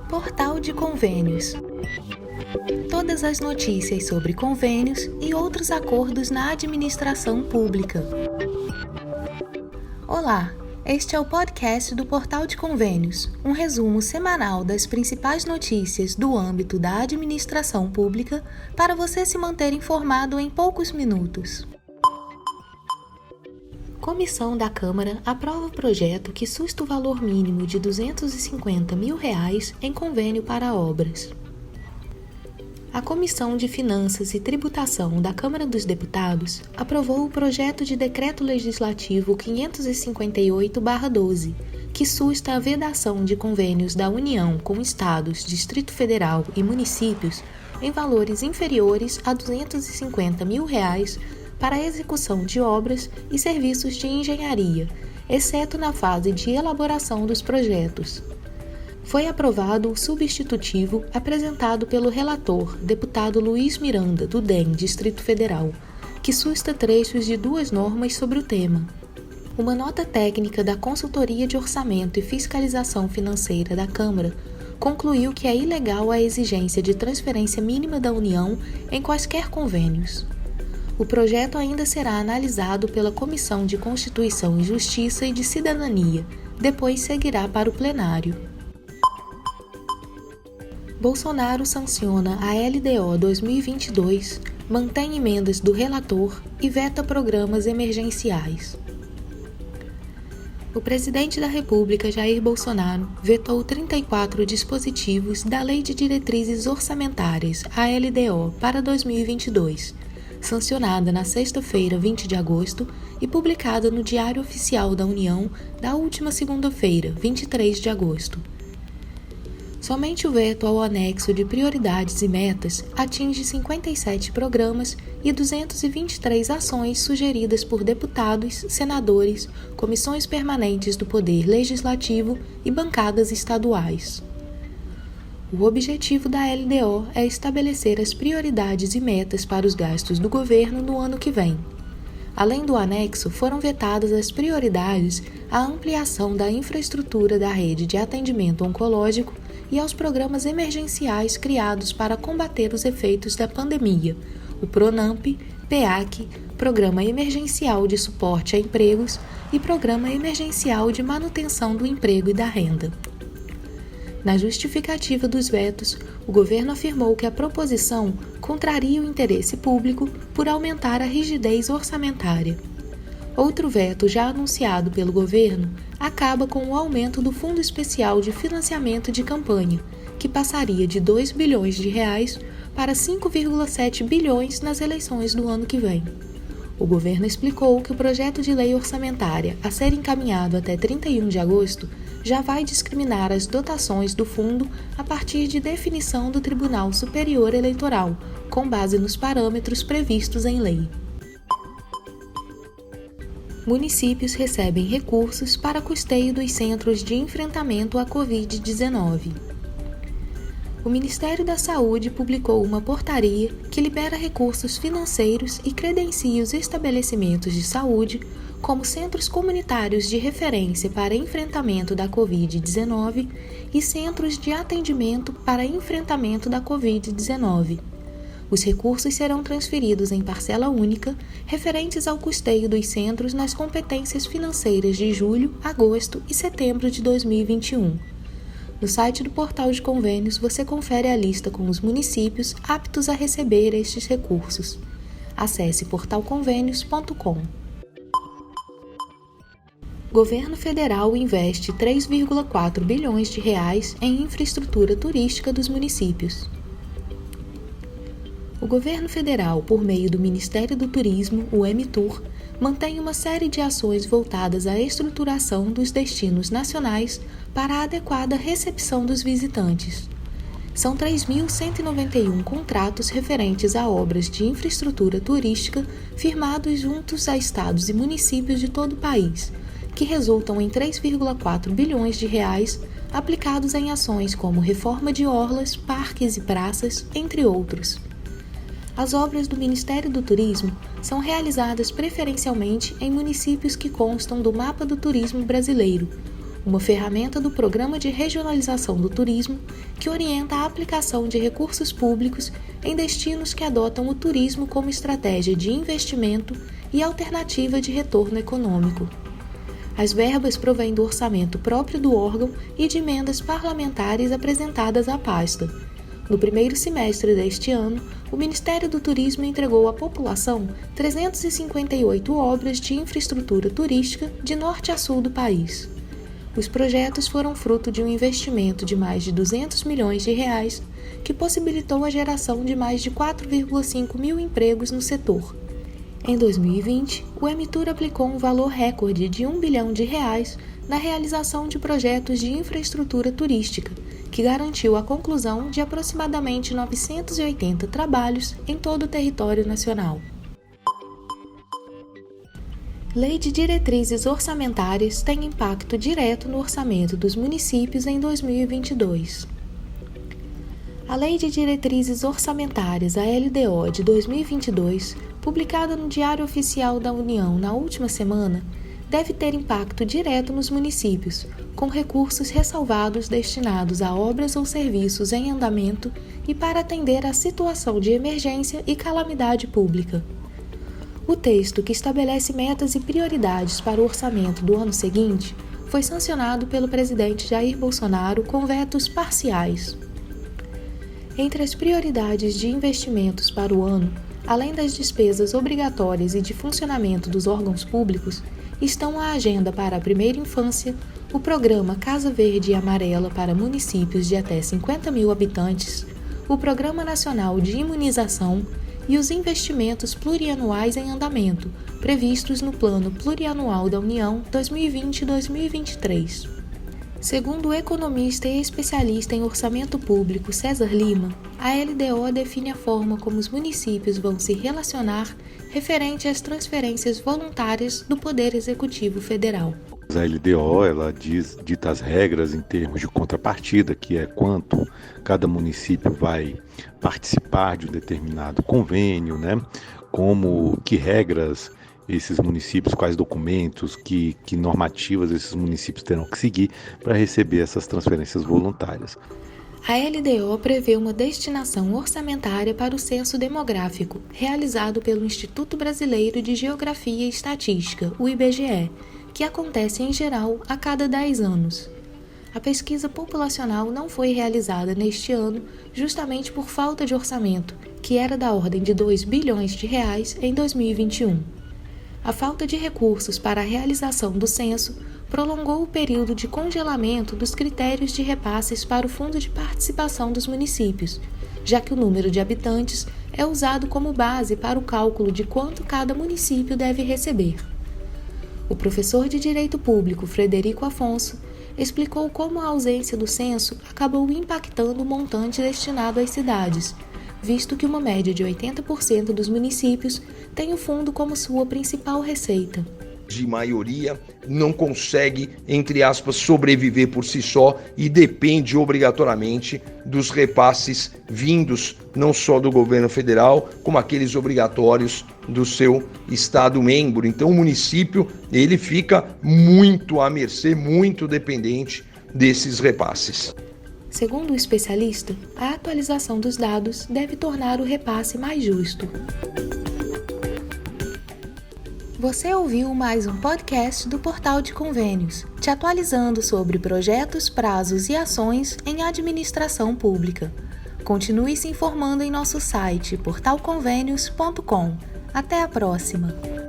Portal de Convênios. Todas as notícias sobre convênios e outros acordos na administração pública. Olá, este é o podcast do Portal de Convênios, um resumo semanal das principais notícias do âmbito da administração pública para você se manter informado em poucos minutos. Comissão da Câmara aprova o projeto que susta o valor mínimo de R$ 250 mil em convênio para obras. A Comissão de Finanças e Tributação da Câmara dos Deputados aprovou o projeto de Decreto Legislativo 558/12, que susta a vedação de convênios da União com Estados, Distrito Federal e municípios em valores inferiores a R$ 250 mil para a execução de obras e serviços de engenharia, exceto na fase de elaboração dos projetos. Foi aprovado o substitutivo apresentado pelo relator, deputado Luiz Miranda, do DEM, Distrito Federal, que susta trechos de duas normas sobre o tema. Uma nota técnica da Consultoria de Orçamento e Fiscalização Financeira da Câmara concluiu que é ilegal a exigência de transferência mínima da União em quaisquer convênios. O projeto ainda será analisado pela Comissão de Constituição e Justiça e de Cidadania, depois seguirá para o plenário. Bolsonaro sanciona a LDO 2022, mantém emendas do relator e veta programas emergenciais. O presidente da República, Jair Bolsonaro, vetou 34 dispositivos da Lei de Diretrizes Orçamentárias, a LDO, para 2022, sancionada na sexta-feira, 20 de agosto, e publicada no Diário Oficial da União da última segunda-feira, 23 de agosto. Somente o veto ao anexo de prioridades e metas atinge 57 programas e 223 ações sugeridas por deputados, senadores, comissões permanentes do Poder Legislativo e bancadas estaduais. O objetivo da LDO é estabelecer as prioridades e metas para os gastos do governo no ano que vem. Além do anexo, foram vetadas as prioridades à ampliação da infraestrutura da rede de atendimento oncológico e aos programas emergenciais criados para combater os efeitos da pandemia, o PRONAMP, PEAC, Programa Emergencial de Suporte a Empregos e Programa Emergencial de Manutenção do Emprego e da Renda. Na justificativa dos vetos, o governo afirmou que a proposição contraria o interesse público por aumentar a rigidez orçamentária. Outro veto já anunciado pelo governo acaba com o aumento do Fundo Especial de Financiamento de Campanha, que passaria de R$ 2 bilhões para 5,7 bilhões nas eleições do ano que vem. O governo explicou que o projeto de lei orçamentária a ser encaminhado até 31 de agosto já vai discriminar as dotações do fundo a partir de definição do Tribunal Superior Eleitoral, com base nos parâmetros previstos em lei. Municípios recebem recursos para custeio dos centros de enfrentamento à Covid-19. O Ministério da Saúde publicou uma portaria que libera recursos financeiros e credencia os estabelecimentos de saúde como centros comunitários de referência para enfrentamento da Covid-19 e centros de atendimento para enfrentamento da Covid-19. Os recursos serão transferidos em parcela única, referentes ao custeio dos centros nas competências financeiras de julho, agosto e setembro de 2021. No site do Portal de Convênios você confere a lista com os municípios aptos a receber estes recursos. Acesse portalconvênios.com. Governo Federal investe R$ 3,4 bilhões em infraestrutura turística dos municípios. O governo federal, por meio do Ministério do Turismo, o MTUR, mantém uma série de ações voltadas à estruturação dos destinos nacionais para a adequada recepção dos visitantes. São 3.191 contratos referentes a obras de infraestrutura turística firmados juntos a estados e municípios de todo o país, que resultam em R$ 3,4 bilhões aplicados em ações como reforma de orlas, parques e praças, entre outros. As obras do Ministério do Turismo são realizadas preferencialmente em municípios que constam do Mapa do Turismo Brasileiro, uma ferramenta do Programa de Regionalização do Turismo que orienta a aplicação de recursos públicos em destinos que adotam o turismo como estratégia de investimento e alternativa de retorno econômico. As verbas provêm do orçamento próprio do órgão e de emendas parlamentares apresentadas à pasta. No primeiro semestre deste ano, o Ministério do Turismo entregou à população 358 obras de infraestrutura turística de norte a sul do país. Os projetos foram fruto de um investimento de mais de 200 milhões de reais, que possibilitou a geração de mais de 4,5 mil empregos no setor. Em 2020, o Emitur aplicou um valor recorde de R$1 bilhão na realização de projetos de infraestrutura turística, que garantiu a conclusão de aproximadamente 980 trabalhos em todo o território nacional. Lei de Diretrizes Orçamentárias tem impacto direto no orçamento dos municípios em 2022. A Lei de Diretrizes Orçamentárias, a LDO, de 2022, publicada no Diário Oficial da União na última semana, deve ter impacto direto nos municípios, com recursos ressalvados destinados a obras ou serviços em andamento e para atender à situação de emergência e calamidade pública. O texto, que estabelece metas e prioridades para o orçamento do ano seguinte, foi sancionado pelo presidente Jair Bolsonaro com vetos parciais. Entre as prioridades de investimentos para o ano, além das despesas obrigatórias e de funcionamento dos órgãos públicos, estão a agenda para a primeira infância, o programa Casa Verde e Amarela para municípios de até 50 mil habitantes, o Programa Nacional de Imunização e os investimentos plurianuais em andamento, previstos no Plano Plurianual da União 2020-2023. Segundo o economista e especialista em orçamento público César Lima, a LDO define a forma como os municípios vão se relacionar referente às transferências voluntárias do Poder Executivo Federal. A LDO, ela dita as regras em termos de contrapartida, que é quanto cada município vai participar de um determinado convênio, que regras esses municípios, quais documentos, que normativas esses municípios terão que seguir para receber essas transferências voluntárias. A LDO prevê uma destinação orçamentária para o censo demográfico, realizado pelo Instituto Brasileiro de Geografia e Estatística, o IBGE, que acontece em geral a cada 10 anos. A pesquisa populacional não foi realizada neste ano justamente por falta de orçamento, que era da ordem de R$2 bilhões em 2021. A falta de recursos para a realização do censo prolongou o período de congelamento dos critérios de repasses para o Fundo de Participação dos Municípios, já que o número de habitantes é usado como base para o cálculo de quanto cada município deve receber. O professor de Direito Público Frederico Afonso explicou como a ausência do censo acabou impactando o montante destinado às cidades, visto que uma média de 80% dos municípios tem o fundo como sua principal receita. De maioria não consegue, entre aspas, sobreviver por si só e depende obrigatoriamente dos repasses vindos não só do governo federal, como aqueles obrigatórios do seu estado membro. Então o município ele fica muito à mercê, muito dependente desses repasses. Segundo o especialista, a atualização dos dados deve tornar o repasse mais justo. Você ouviu mais um podcast do Portal de Convênios, te atualizando sobre projetos, prazos e ações em administração pública. Continue se informando em nosso site portalconvenios.com. Até a próxima!